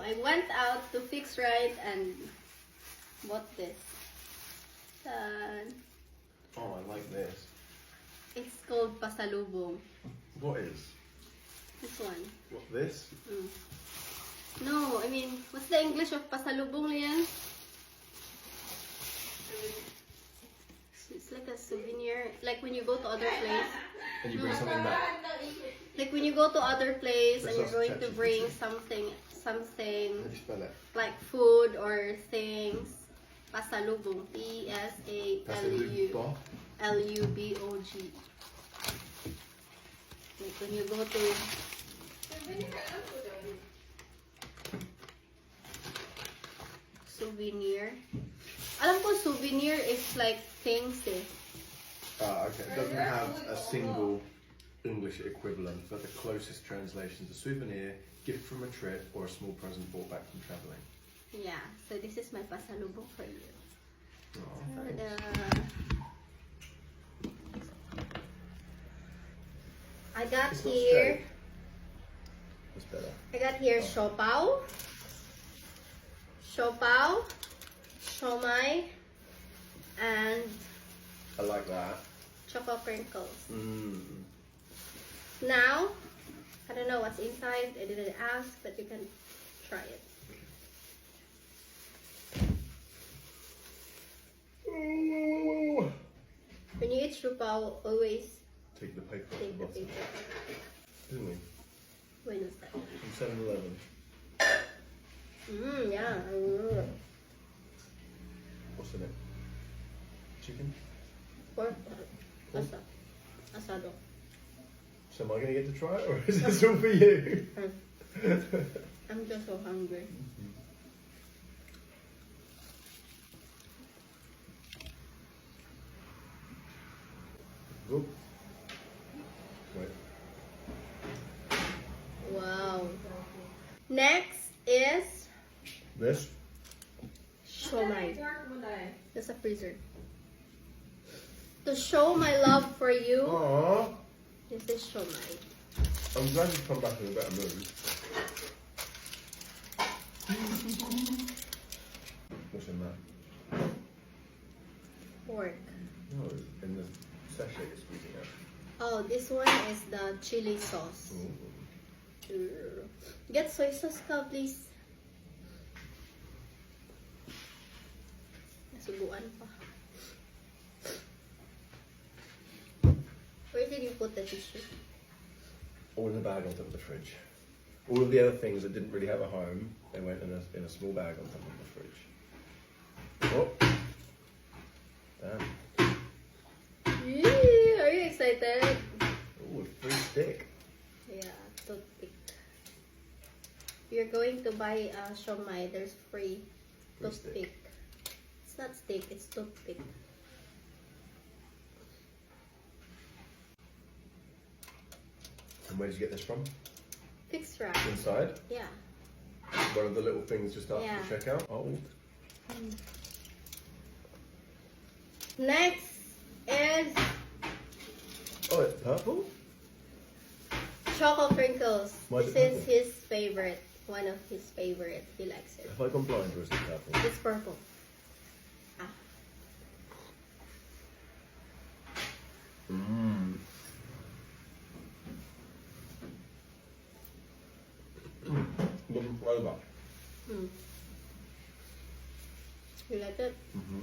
I went out to Fix Right and bought this. Oh, I like this. It's called pasalubong. What is? This one. What, this? No, I mean, what's the English of pasalubong, Lian? It's like a souvenir. Like when you go to other place. And you bring something back. Like when you go to other place and you're going to Sausage. bring something How do you spell it? like food or things. Pasalubong. Pasalubong. Like when you go to souvenir. Alam ko souvenir is like things eh. Okay. It doesn't have a single English equivalent, but the closest translation is a souvenir, gift from a trip, or a small present brought back from traveling. Yeah, so this is my pasalubong for you. Oh, thanks. I got It's not here. straight. That's better. I got here siopaw, siomai, and I like that. choco crinkles. Mm. Now, I don't know what's inside. I didn't ask, but you can try it. Ooh. When you eat siopaw, always Take the paper off take the the bottom. paper. Didn't we? When is that? From 7-Eleven. Yeah. What's in it? Chicken? Pork. Asado. So am I going to get to try it, or is this all for you? I'm just so hungry. Go. Wait. Wow. Next is This? siomai. That's a freezer. To show my love for you, Aww. this is siomai. I'm glad you've come back in a better mood. What's in that? Pork. No, in the sachet you're speaking of. Oh, this one is the chili sauce. Get soy sauce ka, please. Nasubuan pa. Where did you put the tissue? All in the bag on top of the fridge. All of the other things that didn't really have a home, they went in a small bag on top of the fridge. Oh. Damn. Yee, are you excited? Ooh, a free stick. Yeah, toothpick. You're going to buy a siomai, there's free Free stick. toothpick. It's not stick, it's toothpick. And where did you get this from? Fix Right. Inside? Yeah. One of the little things just after Yeah. the checkout? Oh. Next is Oh, it's purple? choco crinkles. Why is This it is purple? his favorite. One of his favorite. He likes it. Have I gone blind or is it purple? It's purple. Ah. Mmm. Looking flavour. You like it? Mm-hmm.